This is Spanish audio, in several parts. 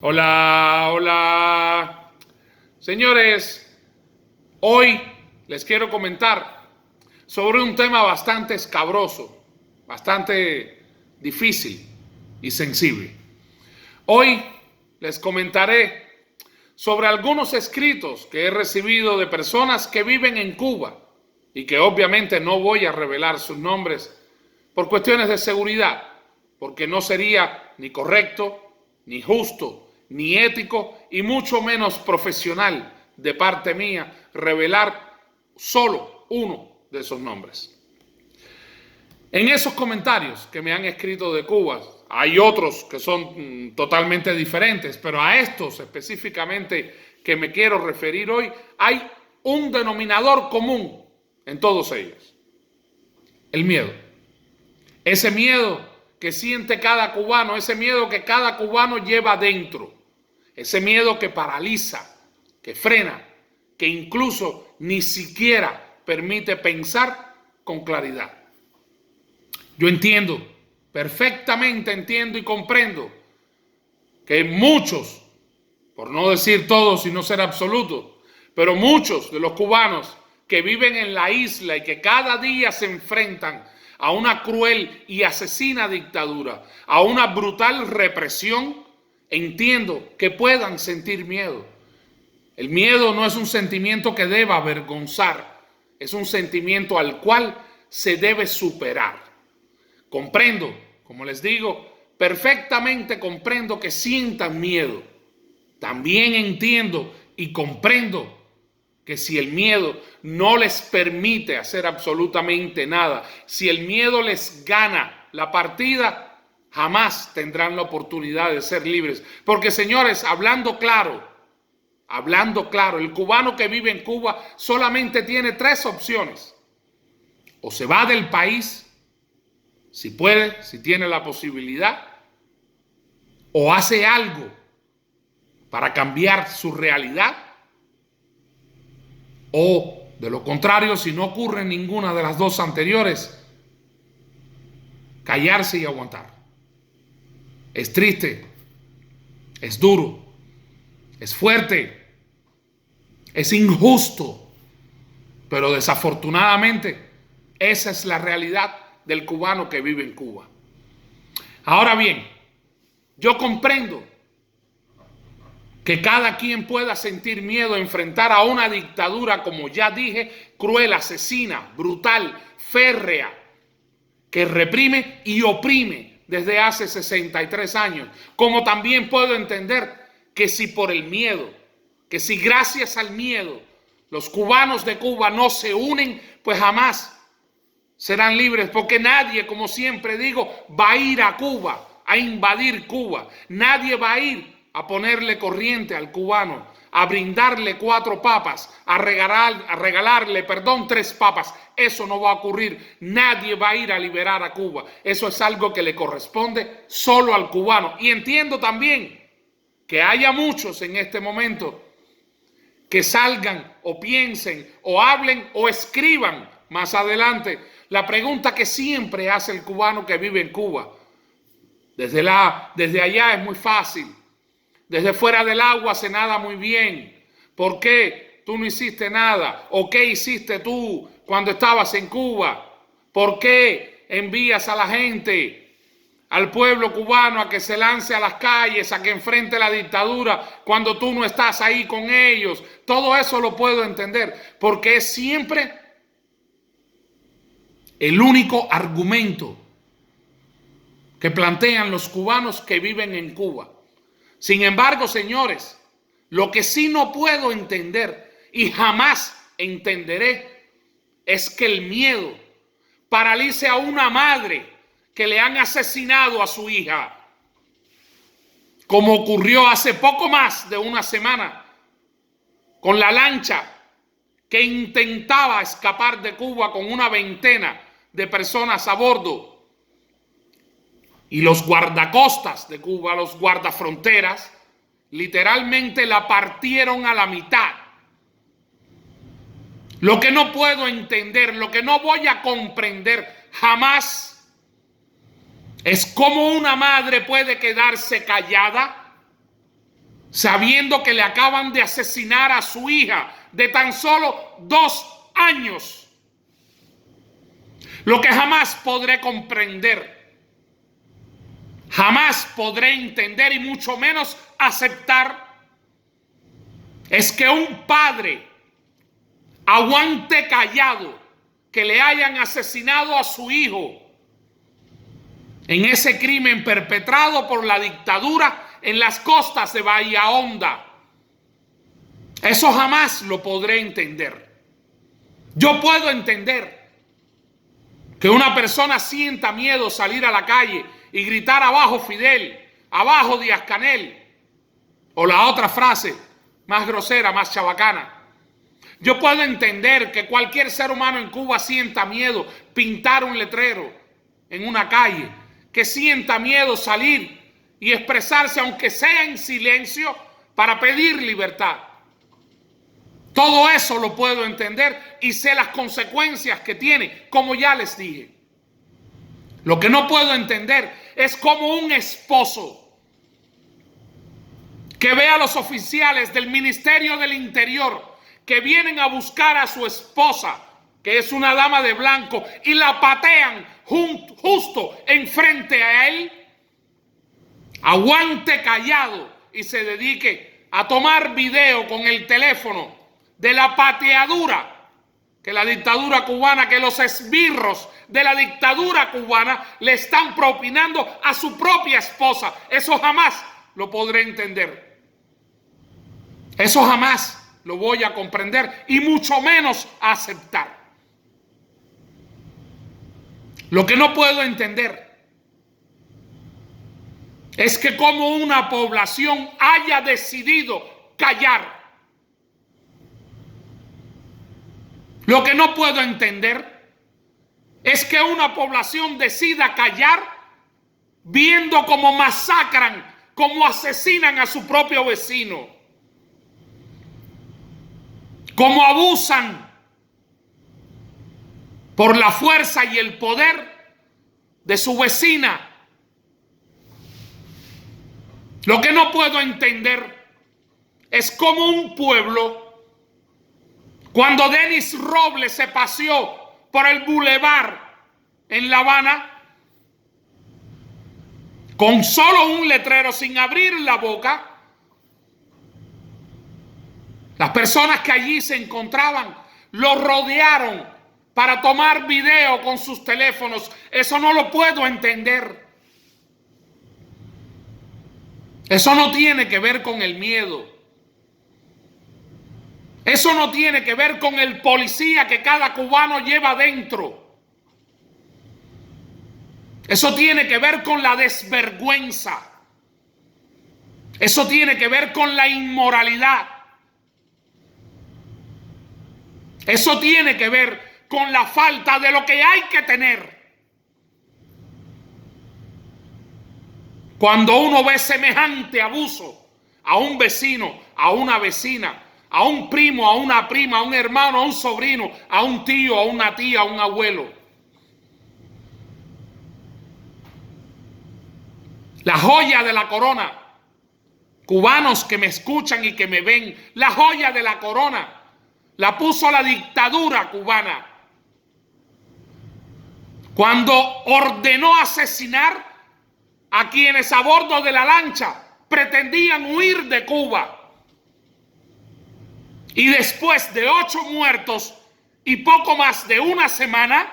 Hola, hola. Señores, hoy les quiero comentar sobre un tema bastante escabroso, bastante difícil y sensible. Hoy les comentaré sobre algunos escritos que he recibido de personas que viven en Cuba y que obviamente no voy a revelar sus nombres por cuestiones de seguridad, porque no sería ni correcto, ni justo, ni ético y mucho menos profesional de parte mía revelar solo uno de esos nombres. En esos comentarios que me han escrito de Cuba, hay otros que son totalmente diferentes, pero a estos específicamente que me quiero referir hoy, hay un denominador común en todos ellos: el miedo. Ese miedo que siente cada cubano, ese miedo que cada cubano lleva dentro, ese miedo que paraliza, que frena, que incluso ni siquiera permite pensar con claridad. Yo entiendo, perfectamente entiendo y comprendo que muchos, por no decir todos y no ser absolutos, pero muchos de los cubanos que viven en la isla y que cada día se enfrentan a una cruel y asesina dictadura, a una brutal represión, entiendo que puedan sentir miedo. El miedo no es un sentimiento que deba avergonzar, es un sentimiento al cual se debe superar. Comprendo, como les digo, perfectamente comprendo que sientan miedo. También entiendo y comprendo que si el miedo no les permite hacer absolutamente nada, si el miedo les gana la partida, jamás tendrán la oportunidad de ser libres. Porque, señores, hablando claro, el cubano que vive en Cuba solamente tiene tres opciones: o se va del país, si puede, si tiene la posibilidad, o hace algo para cambiar su realidad, o de lo contrario, si no ocurre ninguna de las dos anteriores, callarse y aguantar. Es triste, es duro, es fuerte, es injusto, pero desafortunadamente esa es la realidad del cubano que vive en Cuba. Ahora bien, yo comprendo que cada quien pueda sentir miedo a enfrentar a una dictadura, como ya dije, cruel, asesina, brutal, férrea, que reprime y oprime desde hace 63 años. Como también puedo entender que si por el miedo, que si gracias al miedo los cubanos de Cuba no se unen, pues jamás serán libres, porque nadie, como siempre digo, va a ir a Cuba, a invadir Cuba. Nadie va a ir a ponerle corriente al cubano, a brindarle 4 papas, a regalarle 3 papas. Eso no va a ocurrir. Nadie va a ir a liberar a Cuba. Eso es algo que le corresponde solo al cubano. Y entiendo también que haya muchos en este momento que salgan o piensen o hablen o escriban más adelante la pregunta que siempre hace el cubano que vive en Cuba. Desde allá es muy fácil. Desde fuera del agua se nada muy bien. ¿Por qué tú no hiciste nada? ¿O qué hiciste tú cuando estabas en Cuba? ¿Por qué envías a la gente, al pueblo cubano, a que se lance a las calles, a que enfrente la dictadura cuando tú no estás ahí con ellos? Todo eso lo puedo entender, porque es siempre el único argumento que plantean los cubanos que viven en Cuba. Sin embargo, señores, lo que sí no puedo entender y jamás entenderé es que el miedo paralice a una madre que le han asesinado a su hija, como ocurrió hace poco más de una semana con la lancha que intentaba escapar de Cuba con una veintena de personas a bordo. Y los guardacostas de Cuba, los guardafronteras, literalmente la partieron a la mitad. Lo que no puedo entender, lo que no voy a comprender jamás, es cómo una madre puede quedarse callada sabiendo que le acaban de asesinar a su hija de tan solo 2 años. Lo que jamás podré comprender, jamás podré entender y mucho menos aceptar es que un padre aguante callado que le hayan asesinado a su hijo en ese crimen perpetrado por la dictadura en las costas de Bahía Honda. Eso jamás lo podré entender. Yo puedo entender que una persona sienta miedo salir a la calle y gritar abajo Fidel, abajo Díaz-Canel, o la otra frase más grosera, más chabacana. Yo puedo entender que cualquier ser humano en Cuba sienta miedo pintar un letrero en una calle, que sienta miedo salir y expresarse, aunque sea en silencio, para pedir libertad. Todo eso lo puedo entender y sé las consecuencias que tiene, como ya les dije. Lo que no puedo entender es cómo un esposo que ve a los oficiales del Ministerio del Interior que vienen a buscar a su esposa, que es una dama de blanco, y la patean justo enfrente a él, aguante callado y se dedique a tomar video con el teléfono de la pateadura que la dictadura cubana, que los esbirros de la dictadura cubana le están propinando a su propia esposa. Eso jamás lo podré entender. Eso jamás lo voy a comprender y mucho menos aceptar. Lo que no puedo entender es que como una población haya decidido callar. Lo que no puedo entender es que una población decida callar viendo cómo masacran, cómo asesinan a su propio vecino, cómo abusan por la fuerza y el poder de su vecina. Lo que no puedo entender es cómo un pueblo, cuando Denis Robles se paseó por el bulevar en La Habana, con solo un letrero, sin abrir la boca, las personas que allí se encontraban lo rodearon para tomar video con sus teléfonos. Eso no lo puedo entender. Eso no tiene que ver con el miedo. Eso no tiene que ver con el policía que cada cubano lleva dentro. Eso tiene que ver con la desvergüenza. Eso tiene que ver con la inmoralidad. Eso tiene que ver con la falta de lo que hay que tener. Cuando uno ve semejante abuso a un vecino, a una vecina, a un primo, a una prima, a un hermano, a un sobrino, a un tío, a una tía, a un abuelo. La joya de la corona, cubanos que me escuchan y que me ven, la joya de la corona la puso la dictadura cubana cuando ordenó asesinar a quienes a bordo de la lancha pretendían huir de Cuba. Y después de 8 muertos y poco más de una semana,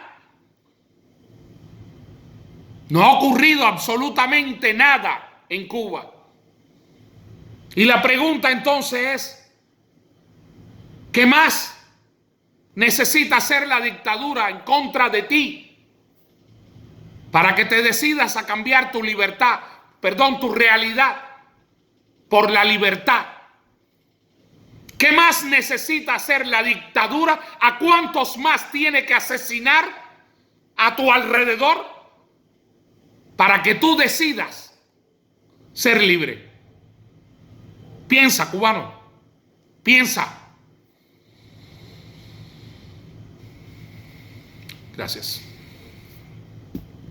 no ha ocurrido absolutamente nada en Cuba. Y la pregunta entonces es, ¿qué más necesita hacer la dictadura en contra de ti para que te decidas a cambiar tu libertad, tu realidad por la libertad? ¿Qué más necesita hacer la dictadura? ¿A cuántos más tiene que asesinar a tu alrededor para que tú decidas ser libre? Piensa, cubano, piensa. Gracias.